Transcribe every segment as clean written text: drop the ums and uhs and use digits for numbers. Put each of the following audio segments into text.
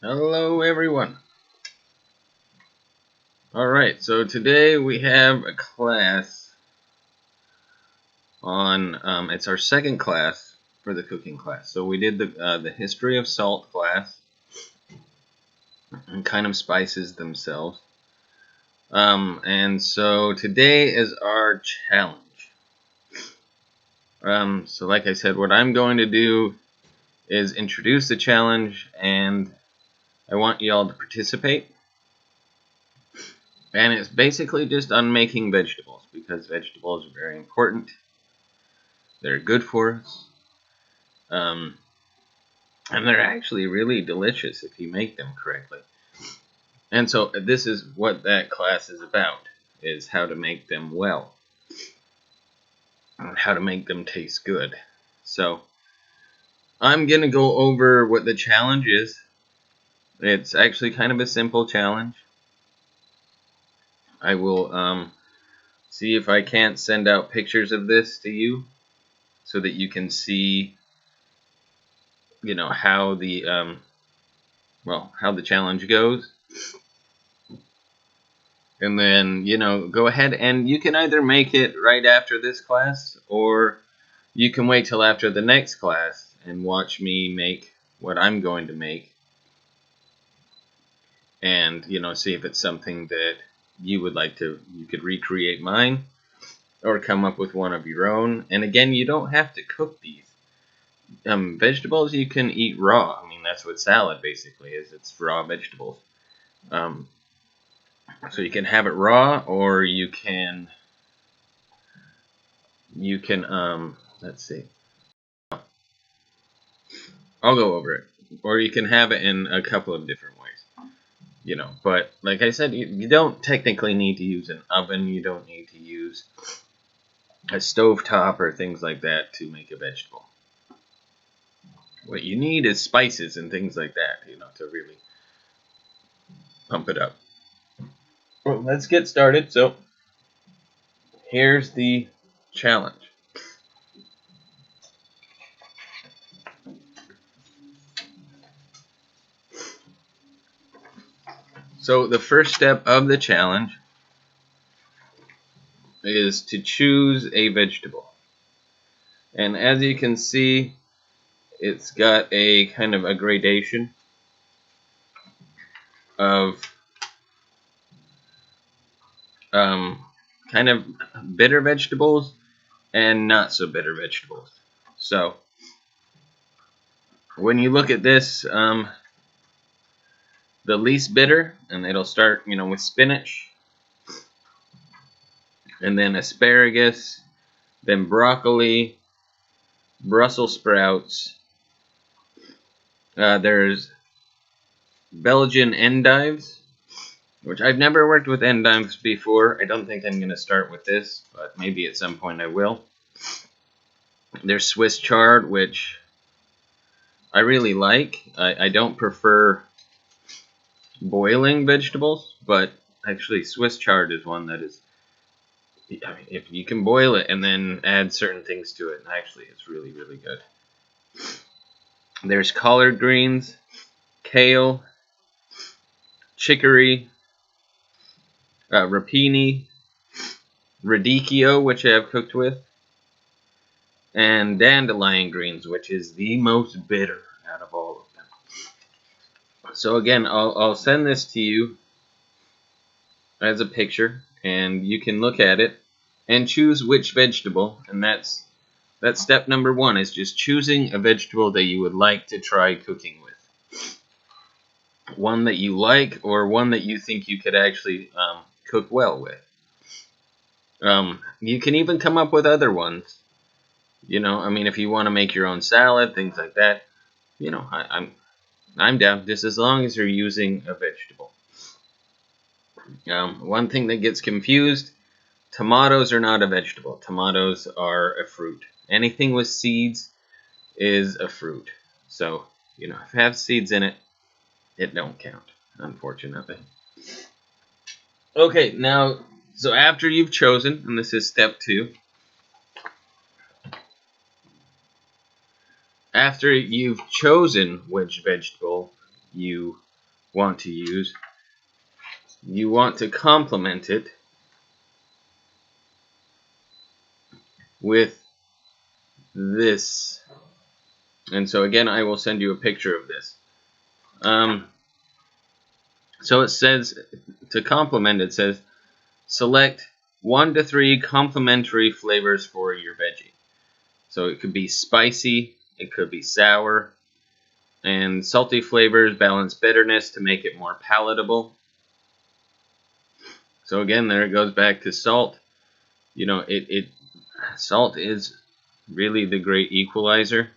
Hello everyone. Alright, so today we have a class on, it's our second class for the cooking class. So we did the history of salt class and kind of spices themselves. And so today is our challenge. So like I said, what I'm going to do is introduce the challenge, and I want you all to participate. And it's basically just on making vegetables, because vegetables are very important. They're good for us. And they're actually really delicious if you make them correctly. And so this is what that class is about, is how to make them well. And how to make them taste good. So I'm going to go over what the challenge is. It's actually kind of a simple challenge. I will see if I can't send out pictures of this to you so that you can see, how the how the challenge goes. And then, go ahead and you can either make it right after this class, or you can wait till after the next class and watch me make what I'm going to make. And, see if it's something that you would like to, you could recreate mine or come up with one of your own. And again, you don't have to cook these. Vegetables you can eat raw. I mean, that's what salad basically is. It's raw vegetables. So you can have it raw, or you can let's see. I'll go over it. Or you can have it in a couple of different ways. But like I said, you don't technically need to use an oven. You don't need to use a stovetop or things like that to make a vegetable. What you need is spices and things like that, to really pump it up. Well, let's get started. So here's the challenge. So the first step of the challenge is to choose a vegetable. And as you can see, it's got a kind of a gradation of kind of bitter vegetables and not so bitter vegetables. So when you look at this, the least bitter, and it'll start, with spinach, and then asparagus, then broccoli, Brussels sprouts. There's Belgian endives, which I've never worked with endives before. I don't think I'm going to start with this, but maybe at some point I will. There's Swiss chard, which I really like. I don't prefer boiling vegetables, but actually Swiss chard is one that is, I mean, if you can boil it and then add certain things to it, actually it's really, really good. There's collard greens, kale, chicory, rapini, radicchio, which I have cooked with, and dandelion greens, which is the most bitter out of all of them. So again, I'll send this to you as a picture, and you can look at it and choose which vegetable. And that's step number one, is just choosing a vegetable that you would like to try cooking with. One that you like, or one that you think you could actually cook well with. You can even come up with other ones. I mean, if you want to make your own salad, things like that, I'm down, just as long as you're using a vegetable. One thing that gets confused, tomatoes are not a vegetable. Tomatoes are a fruit. Anything with seeds is a fruit. So, if it has seeds in it, it don't count, unfortunately. Okay, now, so after you've chosen, and this is step 2, after you've chosen which vegetable you want to use, you want to complement it with this. And so again, I will send you a picture of this. So it says, to complement, it says, select 1 to 3 complementary flavors for your veggie. So it could be spicy, it could be sour, and salty flavors balance bitterness to make it more palatable. So again, there it goes back to salt. You know, salt is really the great equalizer.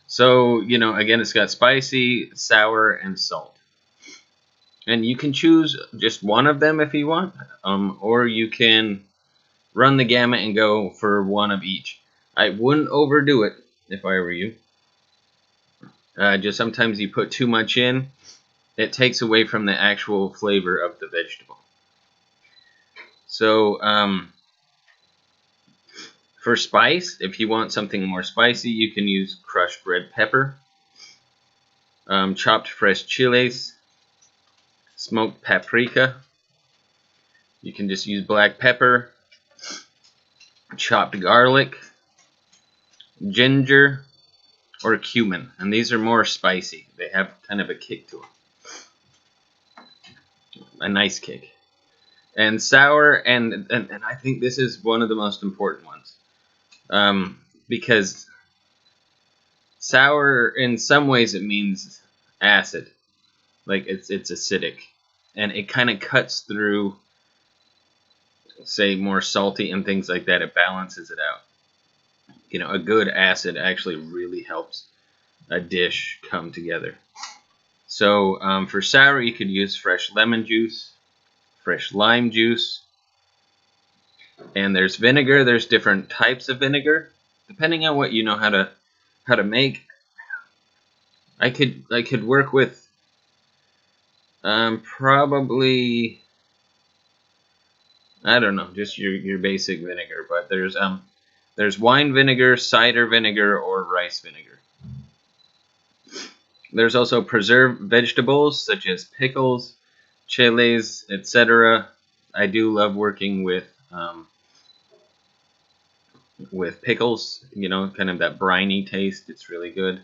So, you know, again, it's got spicy, sour, and salt. And you can choose just one of them if you want, or you can run the gamut and go for one of each. I wouldn't overdo it if I were you. Just sometimes you put too much in, it takes away from the actual flavor of the vegetable. So, for spice, if you want something more spicy, you can use crushed red pepper, chopped fresh chilies, smoked paprika. You can just use black pepper, chopped garlic, ginger, or cumin. And these are more spicy. They have kind of a kick to them. A nice kick. And sour, and I think this is one of the most important ones. Because sour, in some ways, it means acid. Like, it's acidic. And it kind of cuts through, say, more salty and things like that. It balances it out. You know, a good acid actually really helps a dish come together. So for sour, you could use fresh lemon juice, fresh lime juice, and there's vinegar. There's different types of vinegar, depending on what you know how to make. I could work with probably, I don't know, just your basic vinegar. But there's wine vinegar, cider vinegar, or rice vinegar. There's also preserved vegetables such as pickles, chilies, etc. I do love working with pickles. You know, kind of that briny taste. It's really good.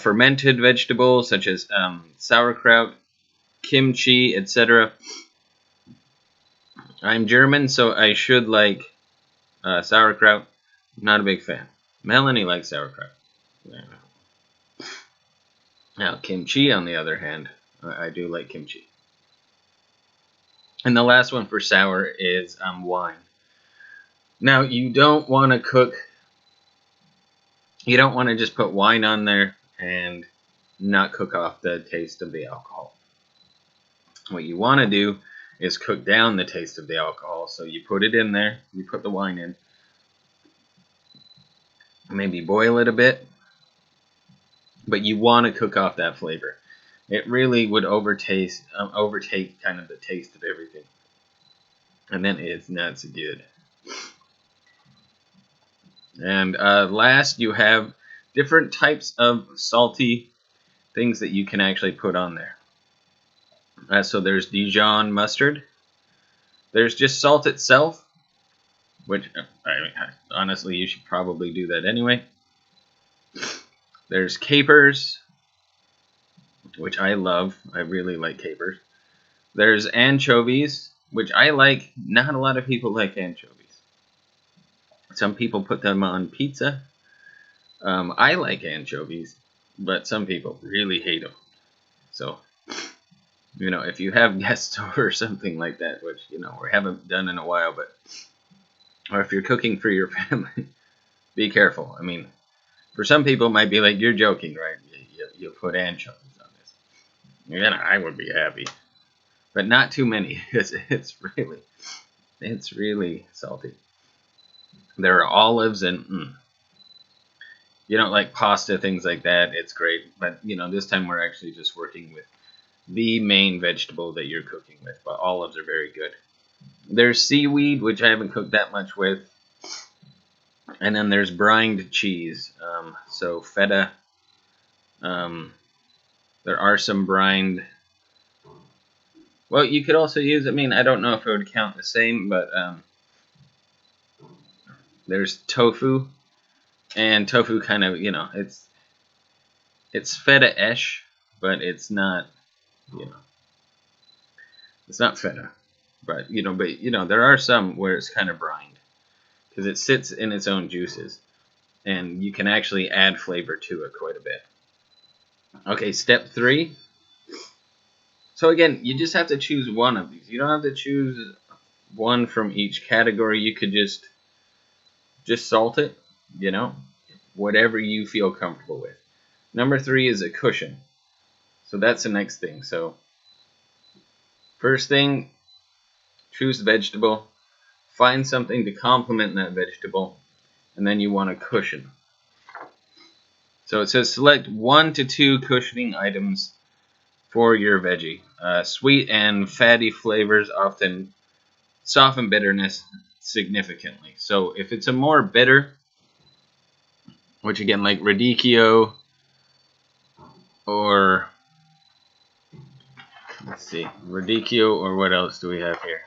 Fermented vegetables such as sauerkraut, kimchi, etc. I'm German, so I should like sauerkraut. Not a big fan. Melanie likes sauerkraut. Now, kimchi, on the other hand, I do like kimchi. And the last one for sour is wine. Now, you don't want to cook. You don't want to just put wine on there and not cook off the taste of the alcohol. What you want to do is cook down the taste of the alcohol. So you put it in there, you put the wine in, maybe boil it a bit, but you want to cook off that flavor. It really would overtake kind of the taste of everything, and then it's not so good. And last, you have different types of salty things that you can actually put on there. So there's Dijon mustard. There's just salt itself, which honestly you should probably do that anyway. There's capers, which I love. I really like capers. There's anchovies, which I like. Not a lot of people like anchovies. Some people put them on pizza. I like anchovies, but some people really hate them. So, you know, if you have guests over or something like that, which, you know, we haven't done in a while, but, or if you're cooking for your family, be careful. I mean, for some people it might be like, you're joking, right? You put anchovies on this. Yeah, I would be happy. But not too many, because it's really salty. There are olives and you don't like pasta, things like that, it's great. But, you know, this time we're actually just working with the main vegetable that you're cooking with. But olives are very good. There's seaweed, which I haven't cooked that much with. And then there's brined cheese. So feta, There are some brined. Well, you could also use, I mean, I don't know if it would count the same, but there's tofu. And tofu kind of, it's feta-ish, but it's not, it's not feta. But, there are some where it's kind of brined. Because it sits in its own juices. And you can actually add flavor to it quite a bit. Okay, step 3. So again, you just have to choose one of these. You don't have to choose one from each category. You could just salt it, whatever you feel comfortable with. Number 3 is a cushion. So that's the next thing. So first thing, choose the vegetable. Find something to complement that vegetable. And then you want a cushion. So it says select 1 to 2 cushioning items for your veggie. Sweet and fatty flavors often soften bitterness significantly. So if it's a more bitter, which again, like radicchio, or let's see, radicchio, or what else do we have here?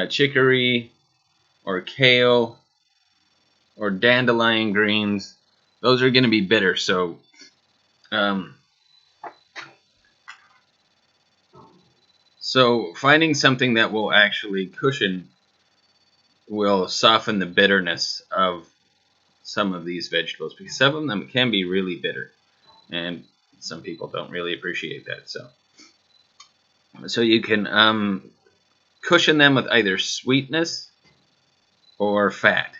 Chicory, or kale, or dandelion greens. Those are going to be bitter. So, finding something that will actually cushion will soften the bitterness of some of these vegetables, because some of them can be really bitter, and some people don't really appreciate that. So you can cushion them with either sweetness or fat.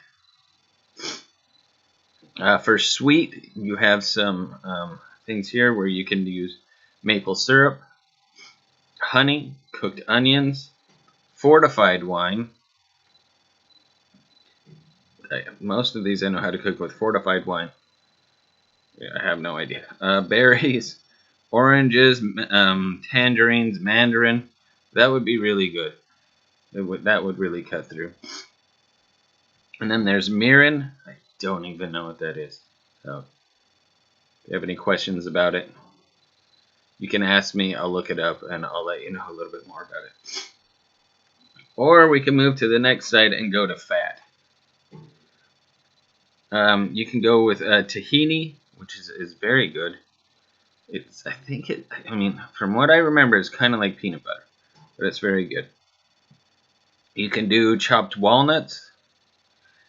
For sweet, you have some things here where you can use maple syrup, honey, cooked onions, fortified wine. Most of these I know how to cook with fortified wine. Yeah, I have no idea. Berries, oranges, tangerines, mandarin. That would be really good. That would really cut through. And then there's mirin. I don't even know what that is. So if you have any questions about it, you can ask me. I'll look it up and I'll let you know a little bit more about it. Or we can move to the next side and go to fat. You can go with tahini, which is very good. From what I remember, it's kind of like peanut butter, but it's very good. You can do chopped walnuts,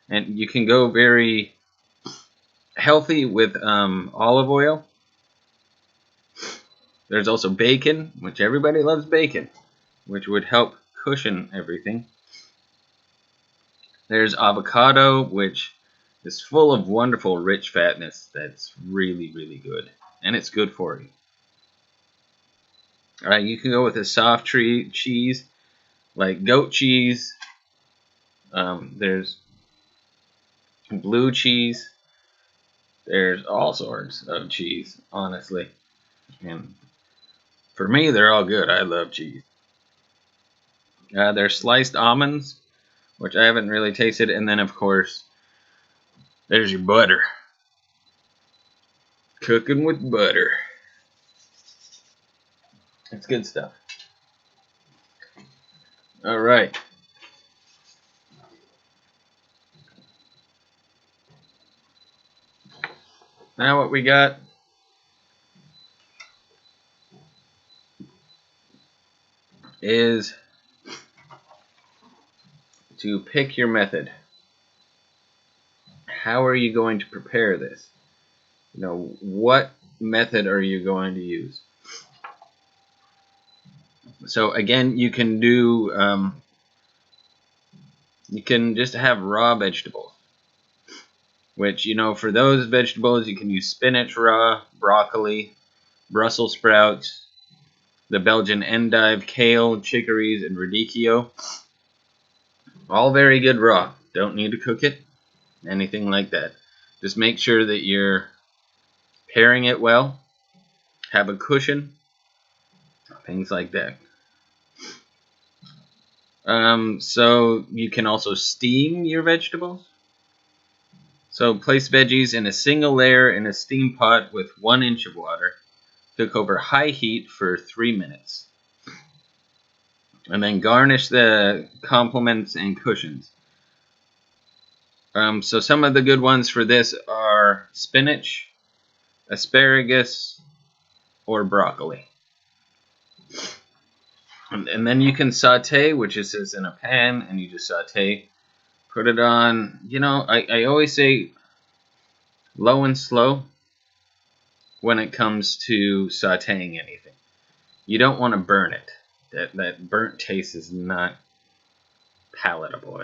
and you can go very healthy with olive oil. There's also bacon, which everybody loves bacon, which would help cushion everything. There's avocado, which is full of wonderful rich fatness that's really, really good, and it's good for you. Alright, you can go with a soft cheese, like goat cheese. There's blue cheese. There's all sorts of cheese, honestly. And for me, they're all good. I love cheese. There's sliced almonds, which I haven't really tasted. And then, of course, there's your butter. Cooking with butter. It's good stuff. Alright. Now what we got is to pick your method. How are you going to prepare this? What method are you going to use? So again, you can do, you can just have raw vegetables. Which, for those vegetables, you can use spinach raw, broccoli, Brussels sprouts, the Belgian endive, kale, chicories, and radicchio. All very good raw. Don't need to cook it, anything like that. Just make sure that you're pairing it well, have a cushion, things like that. So you can also steam your vegetables. So place veggies in a single layer in a steam pot with 1 inch of water. Cook over high heat for 3 minutes. And then garnish the complements and cushions. So some of the good ones for this are spinach, asparagus, or broccoli. And then you can saute, which is just in a pan, and you just saute. Put it on, I always say low and slow when it comes to sauteing anything. You don't want to burn it. That burnt taste is not palatable.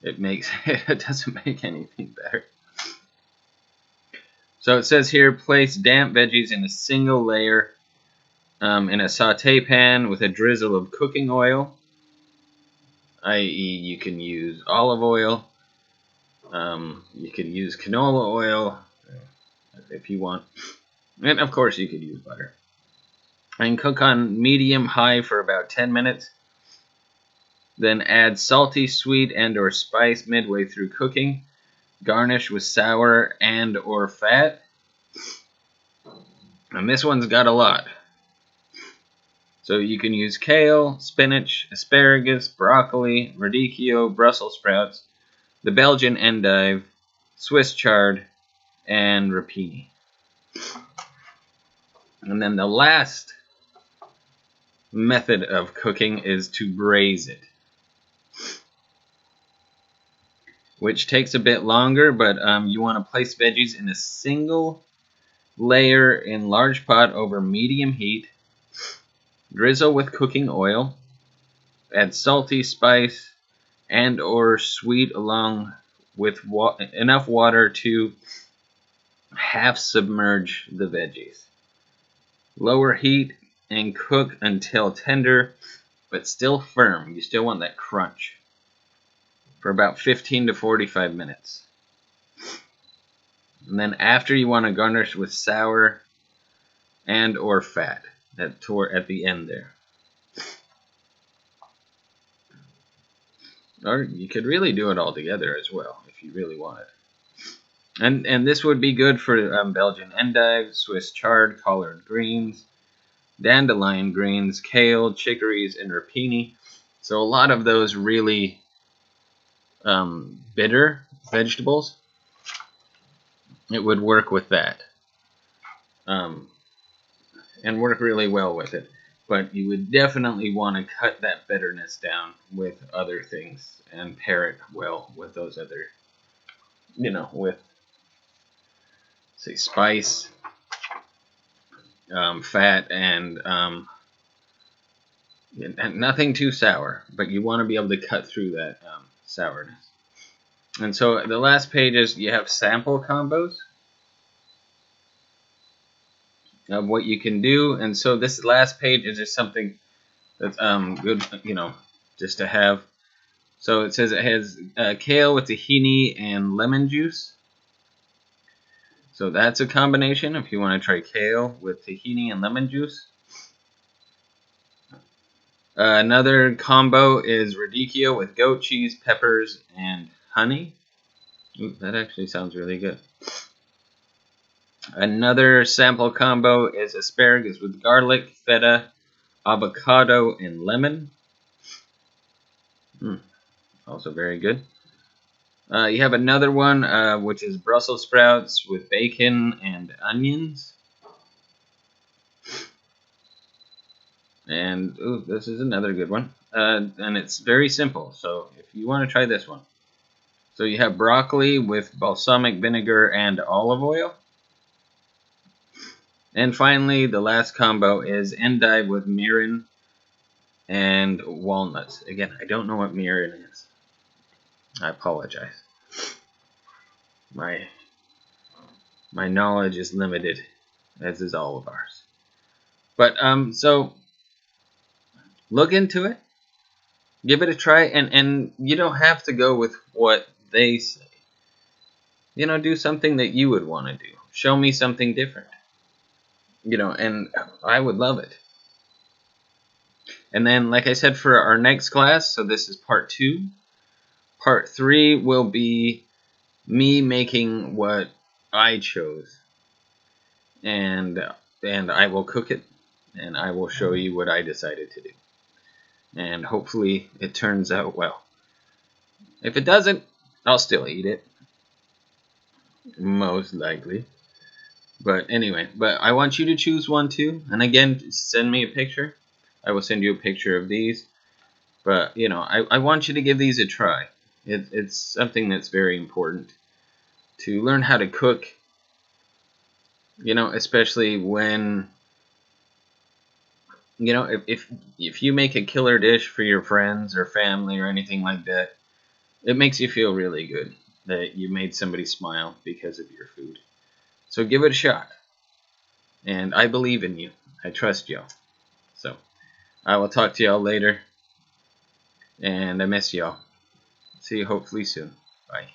It makes it doesn't make anything better. So it says here, place damp veggies in a single layer in a saute pan with a drizzle of cooking oil, i.e. you can use olive oil, you can use canola oil if you want, and of course you could use butter. And cook on medium-high for about 10 minutes. Then add salty, sweet, and or spice midway through cooking. Garnish with sour and or fat. And this one's got a lot. So you can use kale, spinach, asparagus, broccoli, radicchio, Brussels sprouts, the Belgian endive, Swiss chard, and rapini. And then the last method of cooking is to braise it, which takes a bit longer, but you want to place veggies in a single layer in large pot over medium heat. Drizzle with cooking oil. Add salty, spice, and or sweet along with enough water to half submerge the veggies. Lower heat and cook until tender, but still firm. You still want that crunch. For about 15 to 45 minutes. And then after, you want to garnish with sour and or fat at the end there. Or you could really do it all together as well if you really wanted. And this would be good for Belgian endive, Swiss chard, collard greens, dandelion greens, kale, chicories, and rapini. So a lot of those really bitter vegetables, it would work with that. And work really well with it. But you would definitely want to cut that bitterness down with other things and pair it well with those other, with, say, spice, fat, and nothing too sour. But you want to be able to cut through that sourness. And so the last page is you have sample combos of what you can do. And so this last page is just something that's good, just to have. So it says it has kale with tahini and lemon juice. So that's a combination if you want to try kale with tahini and lemon juice. Another combo is radicchio with goat cheese, peppers, and honey. Ooh, that actually sounds really good. Another sample combo is asparagus with garlic, feta, avocado, and lemon. Also very good. You have another one, which is Brussels sprouts with bacon and onions. And this is another good one. And it's very simple, so if you want to try this one. So you have broccoli with balsamic vinegar and olive oil. And finally, the last combo is endive with mirin and walnuts. Again, I don't know what mirin is. I apologize. My knowledge is limited, as is all of ours. But so look into it, give it a try, and you don't have to go with what they say. Do something that you would want to do. Show me something different. And I would love it. And then, like I said, for our next class, so this is part 2. Part 3 will be me making what I chose. And and I will cook it, and I will show you what I decided to do. And hopefully it turns out well. If it doesn't, I'll still eat it, most likely. But anyway, but I want you to choose one too. And again, send me a picture. I will send you a picture of these. But, you know, I want you to give these a try. It's something that's very important to learn how to cook, you know, especially when, you know, if you make a killer dish for your friends or family or anything like that, it makes you feel really good that you made somebody smile because of your food. So give it a shot. And I believe in you. I trust y'all. So I will talk to y'all later. And I miss y'all. See you hopefully soon. Bye.